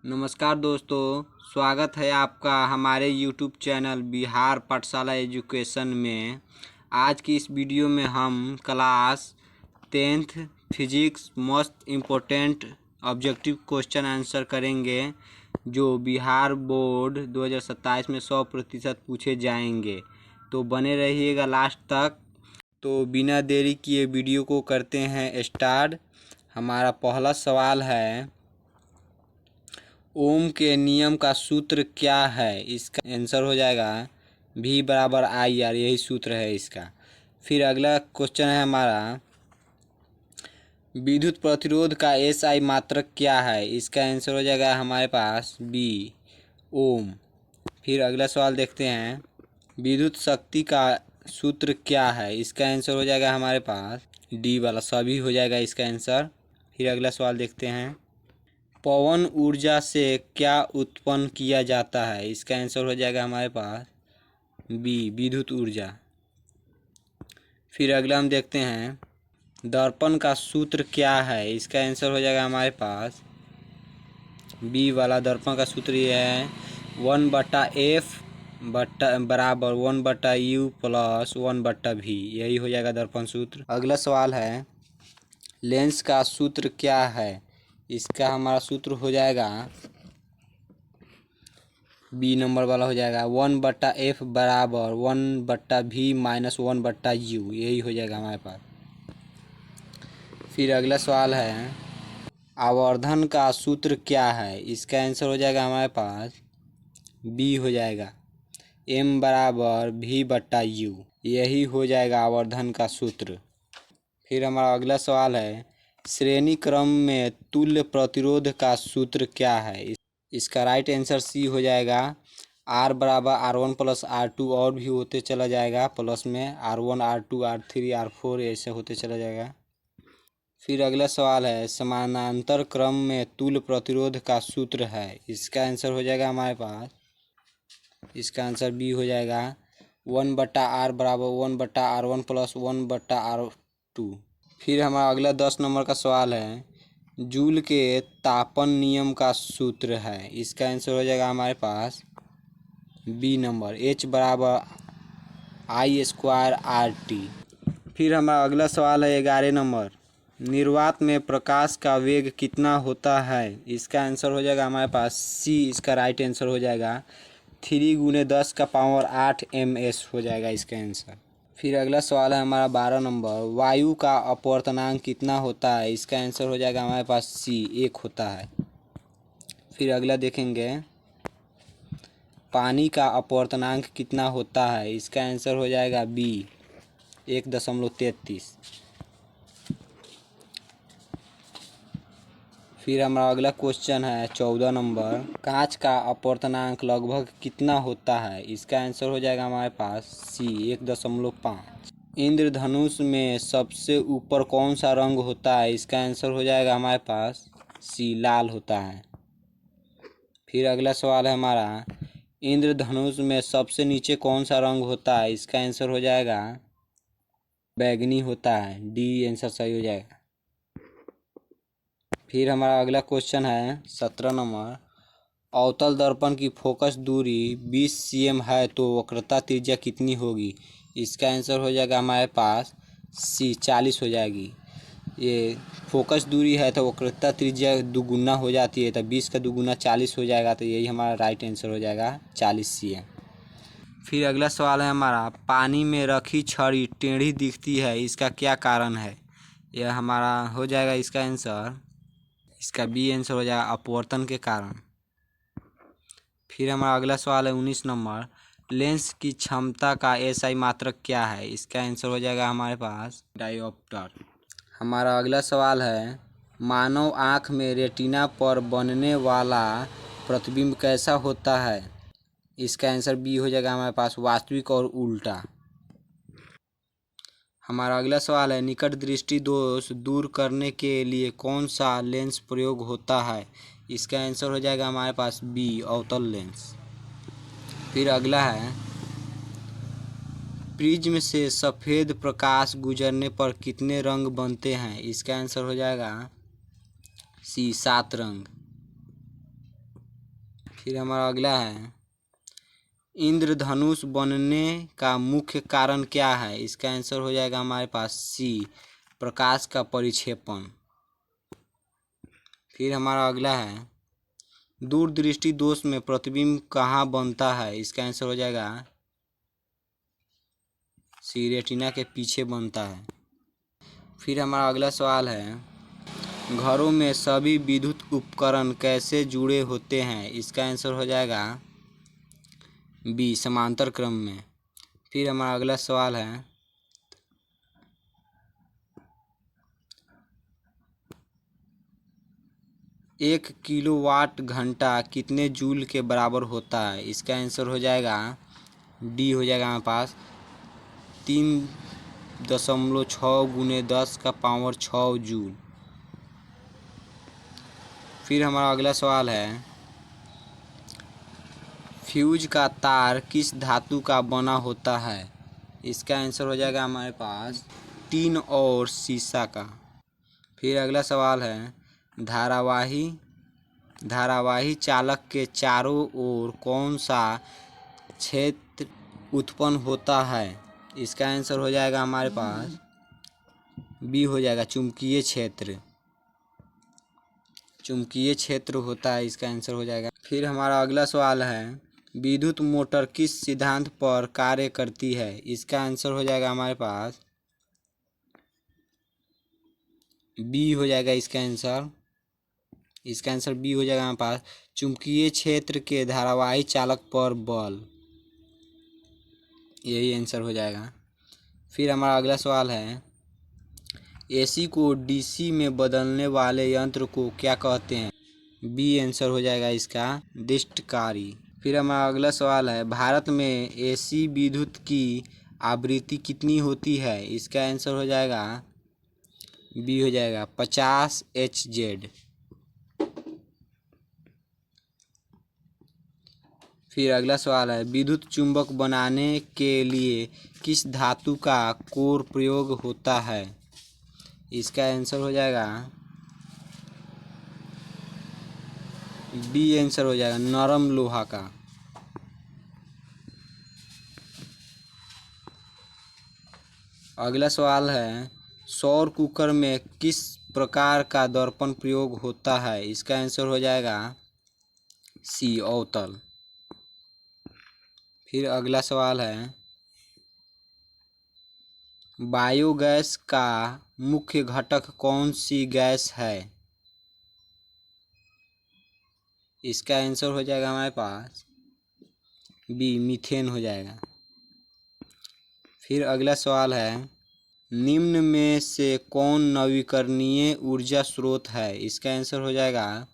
नमस्कार दोस्तों, स्वागत है आपका हमारे YouTube चैनल बिहार पाठशाला एजुकेशन में। आज की इस वीडियो में हम class 10th physics most important objective question answer करेंगे, जो बिहार बोर्ड 2027 में 100% पूछे जाएंगे। तो बने रहिएगा लास्ट तक। तो बिना देरी किए वीडियो को करते हैं स्टार्ट। हमारा पहला सवाल है, ओम के नियम का सूत्र क्या है? इसका आंसर हो जाएगा V बराबर आई आर, यही सूत्र है इसका। फिर अगला क्वेश्चन है हमारा, विद्युत प्रतिरोध का SI मात्रक क्या है? इसका आंसर हो जाएगा हमारे पास B ओम। फिर अगला सवाल देखते हैं, विद्युत शक्ति का सूत्र क्या है? इसका आंसर हो जाएगा हमारे पास D वाला, सभी हो जाएगा इसका आंसर। फिर अगला सवाल देखते हैं, पवन ऊर्जा से क्या उत्पन्न किया जाता है? इसका आंसर हो जाएगा हमारे पास B विद्युत ऊर्जा। फिर अगला हम देखते हैं, दर्पण का सूत्र क्या है? इसका आंसर हो जाएगा हमारे पास B वाला, दर्पण का सूत्र ये है 1/F बराबर 1/U प्लस 1/V, यही हो जाएगा दर्पण सूत्र। अगला सवाल है, लेंस का सूत्र क्या है? इसका हमारा सूत्र हो जाएगा B नंबर वाला हो जाएगा 1/F बराबर 1/V माइनस 1/U, यही हो जाएगा हमारे पास। फिर अगला सवाल है, आवर्धन का सूत्र क्या है? इसका आंसर हो जाएगा हमारे पास B हो जाएगा M बराबर V/U, यही हो जाएगा आवर्धन का सूत्र। फिर हमारा अगला सवाल है, श्रेणी क्रम में तुल्य प्रतिरोध का सूत्र क्या है? इसका राइट आंसर C हो जाएगा R बराबर R1 प्लस R2, और भी होते चला जाएगा प्लस में R1 R2 R3 R4 ऐसे होते चला जाएगा। फिर अगला सवाल है, समानांतर क्रम में तुल्य प्रतिरोध का सूत्र है? इसका आंसर हो जाएगा हमारे पास, इसका आंसर B हो जाएगा 1/R बराबर 1/R1 प्लस 1/R2। फिर हमारा अगला 10 नंबर का सवाल है, जूल के तापन नियम का सूत्र है? इसका आंसर हो जाएगा हमारे पास B नंबर H बराबर I²RT। फिर हमारा अगला सवाल है 11 नंबर, निर्वात में प्रकाश का वेग कितना होता है? इसका आंसर हो जाएगा हमारे पास C, इसका राइट आंसर हो जाएगा 3×10⁸ ms हो जाएगा इसका आंसर। फिर अगला सवाल है हमारा 12 नंबर, वायु का अपवर्तनांक कितना होता है? इसका आंसर हो जाएगा हमारे पास C 1 होता है। फिर अगला देखेंगे, पानी का अपवर्तनांक कितना होता है? इसका आंसर हो जाएगा B 1.33। फिर हमारा अगला क्वेश्चन है 14 नंबर, कांच का अपवर्तनांक लगभग कितना होता है? इसका आंसर हो जाएगा हमारे पास C 1.5। इंद्रधनुष में सबसे ऊपर कौन सा रंग होता है? इसका आंसर हो जाएगा हमारे पास C लाल होता है। फिर अगला सवाल है हमारा, इंद्रधनुष में सबसे नीचे कौन सा रंग होता है? इसका आंसर हो जाएगा बैगनी होता है, D आंसर सही हो जाएगा। फिर हमारा अगला क्वेश्चन है 17 नंबर, अवतल दर्पण की फोकस दूरी 20 cm है तो वक्रता त्रिज्या कितनी होगी? इसका आंसर हो जाएगा हमारे पास C 40 हो जाएगी। ये फोकस दूरी है तो वक्रता त्रिज्या दुगुना हो जाती है, तो 20 का दुगुना 40 हो जाएगा, तो यही हमारा राइट आंसर हो जाएगा 40 cm। फिर अगला सवाल है हमारा, पानी में रखी छड़ी टेढ़ी दिखती है, इसका क्या कारण है? यह हमारा हो जाएगा इसका आंसर, इसका B आंसर हो जाएगा अपवर्तन के कारण। फिर हमारा अगला सवाल है 19 नंबर, लेंस की क्षमता का SI मात्रक क्या है? इसका आंसर हो जाएगा हमारे पास डायोप्टर। हमारा अगला सवाल है, मानव आँख में रेटिना पर बनने वाला प्रतिबिंब कैसा होता है? इसका आंसर B हो जाएगा हमारे पास वास्तविक और उल्टा। हमारा अगला सवाल है, निकट दृष्टि दोष दूर करने के लिए कौन सा लेंस प्रयोग होता है? इसका आंसर हो जाएगा हमारे पास B अवतल लेंस। फिर अगला है, प्रिज्म से सफ़ेद प्रकाश गुजरने पर कितने रंग बनते हैं? इसका आंसर हो जाएगा C 7 रंग। फिर हमारा अगला है, इंद्रधनुष बनने का मुख्य कारण क्या है? इसका आंसर हो जाएगा हमारे पास सी, प्रकाश का परिक्षेपण। फिर हमारा अगला है, दूरदृष्टि दोष में प्रतिबिंब कहाँ बनता है? इसका आंसर हो जाएगा सी, रेटिना के पीछे बनता है। फिर हमारा अगला सवाल है, घरों में सभी विद्युत उपकरण कैसे जुड़े होते हैं? इसका आंसर हो जाएगा बी, समांतर क्रम में। फिर हमारा अगला सवाल है, 1 किलोवाट घंटा कितने जूल के बराबर होता है? इसका आंसर हो जाएगा डी, हो जाएगा हमारे पास 3.6 × 10⁻6 जूल। फिर हमारा अगला सवाल है, फ्यूज का तार किस धातु का बना होता है? इसका आंसर हो जाएगा हमारे पास टीन और सीसा का। फिर अगला सवाल है, धारावाही चालक के चारों ओर कौन सा क्षेत्र उत्पन्न होता है? इसका आंसर हो जाएगा हमारे पास बी, हो जाएगा चुंबकीय क्षेत्र। चुंबकीय क्षेत्र होता है, इसका आंसर हो जाएगा। फिर हमारा अगला सवाल है, विद्युत मोटर किस सिद्धांत पर कार्य करती है? इसका आंसर हो जाएगा हमारे पास बी, हो जाएगा इसका आंसर। इसका आंसर बी हो जाएगा हमारे पास चुंबकीय क्षेत्र के धारावाही चालक पर बल, यही आंसर हो जाएगा। फिर हमारा अगला सवाल है, एसी को डीसी में बदलने वाले यंत्र को क्या कहते हैं? बी आंसर हो जाएगा इसका दृष्टिकारी। फिर हमारा अगला सवाल है, भारत में एसी विद्युत की आवृत्ति कितनी होती है? इसका आंसर हो जाएगा बी, हो जाएगा 50 Hz। फिर अगला सवाल है, विद्युत चुंबक बनाने के लिए किस धातु का कोर प्रयोग होता है? इसका आंसर हो जाएगा बी, आंसर हो जाएगा नरम लोहा का। अगला सवाल है, सौर कुकर में किस प्रकार का दर्पण प्रयोग होता है? इसका आंसर हो जाएगा सी, अवतल। फिर अगला सवाल है, बायोगैस का मुख्य घटक कौन सी गैस है? इसका आंसर हो जाएगा हमारे पास बी, मीथेन हो जाएगा। फिर अगला सवाल है, निम्न में से कौन नवीकरणीय ऊर्जा स्रोत है? इसका आंसर हो जाएगा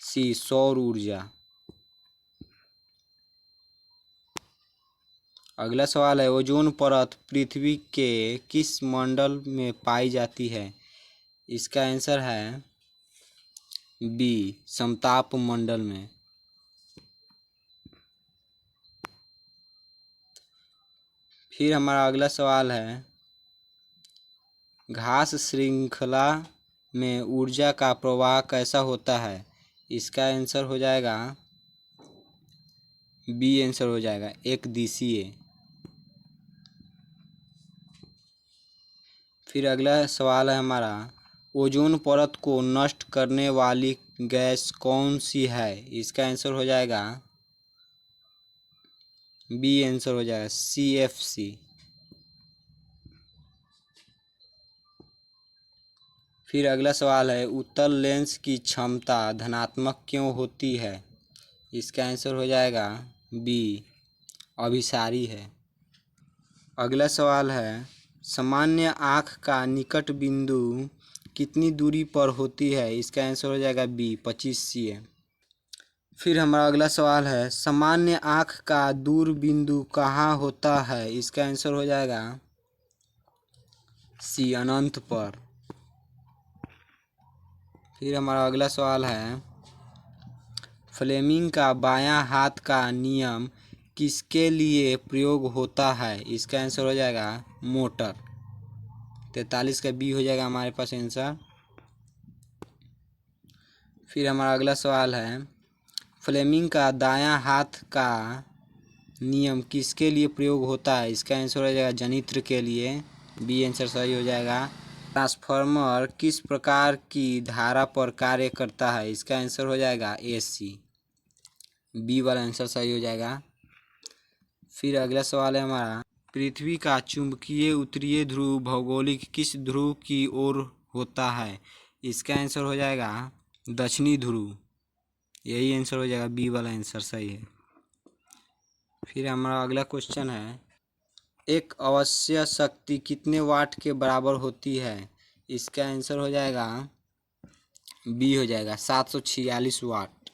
सी, सौर ऊर्जा। अगला सवाल है, ओजोन परत पृथ्वी के किस मंडल में पाई जाती है? इसका आंसर है बी, समताप मंडल में। फिर हमारा अगला सवाल है, घास श्रृंखला में ऊर्जा का प्रवाह कैसा होता है? इसका आंसर हो जाएगा बी, आंसर हो जाएगा एक दिशीय। फिर अगला सवाल है हमारा, ओजोन परत को नष्ट करने वाली गैस कौन सी है? इसका आंसर हो जाएगा बी, आंसर हो जाएगा CFC। फिर अगला सवाल है, उत्तल लेंस की क्षमता धनात्मक क्यों होती है? इसका आंसर हो जाएगा बी, अभिसारी है। अगला सवाल है, सामान्य आँख का निकट बिंदु कितनी दूरी पर होती है? इसका आंसर हो जाएगा बी, 25 cm। फिर हमारा अगला सवाल है, सामान्य आँख का दूर बिंदु कहाँ होता है? इसका आंसर हो जाएगा सी, अनंत पर। फिर हमारा अगला सवाल है, फ्लेमिंग का बायां हाथ का नियम किसके लिए प्रयोग होता है? इसका आंसर हो जाएगा मोटर। 43 का बी हो जाएगा हमारे पास आंसर। फिर हमारा अगला सवाल है, फ्लेमिंग का दायां हाथ का नियम किसके लिए प्रयोग होता है? इसका आंसर हो जाएगा जनित्र के लिए। बी आंसर सही हो जाएगा। ट्रांसफार्मर किस प्रकार की धारा पर कार्य करता है? इसका आंसर हो जाएगा एसी। बी वाला आंसर सही हो जाएगा। फिर अगला सवाल है हमारा, पृथ्वी का चुंबकीय उत्तरीय ध्रुव भौगोलिक किस ध्रुव की ओर होता है? इसका आंसर हो जाएगा दक्षिणी ध्रुव। यही आंसर हो जाएगा, बी वाला आंसर सही है। फिर हमारा अगला क्वेश्चन है, एक अवश्य शक्ति कितने वाट के बराबर होती है? इसका आंसर हो जाएगा बी हो जाएगा 746 वाट।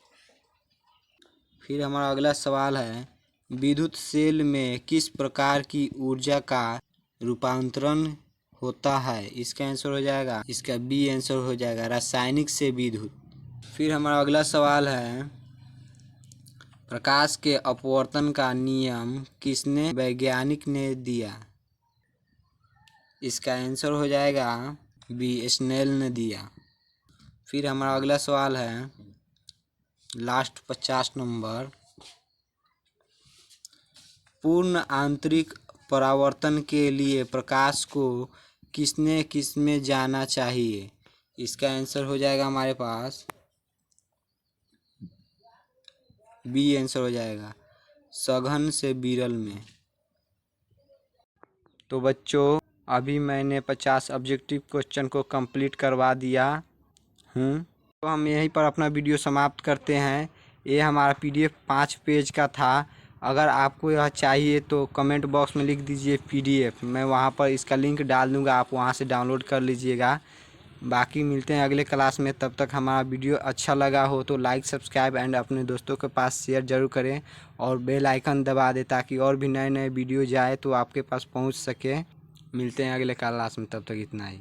फिर हमारा अगला सवाल है, विद्युत सेल में किस प्रकार की ऊर्जा का रूपांतरण होता है? इसका आंसर हो जाएगा, इसका बी आंसर हो जाएगा रासायनिक से विद्युत। फिर हमारा अगला सवाल है, प्रकाश के अपवर्तन का नियम किसने वैज्ञानिक ने दिया? इसका आंसर हो जाएगा बी स्नेल ने दिया। फिर हमारा अगला सवाल है, लास्ट 50 नंबर, पूर्ण आंतरिक परावर्तन के लिए प्रकाश को किसने किसमें जाना चाहिए? इसका आंसर हो जाएगा हमारे पास बी आंसर हो जाएगा सघन से विरल में। तो बच्चों, अभी मैंने 50 ऑब्जेक्टिव क्वेश्चन को कंप्लीट करवा दिया हूँ। तो हम यहीं पर अपना वीडियो समाप्त करते हैं। ये हमारा PDF 5 पेज का था। अगर आपको यह चाहिए तो कमेंट बॉक्स में लिख दीजिए PDF, मैं वहाँ पर इसका लिंक डाल दूँगा, आप वहाँ से डाउनलोड कर लीजिएगा। बाकी मिलते हैं अगले क्लास में। तब तक हमारा वीडियो अच्छा लगा हो तो लाइक, सब्सक्राइब एंड अपने दोस्तों के पास शेयर ज़रूर करें और बेल आइकन दबा दें ताकि और भी नए नए वीडियो जाए तो आपके पास पहुंच सके। मिलते हैं अगले क्लास में, तब तक इतना ही।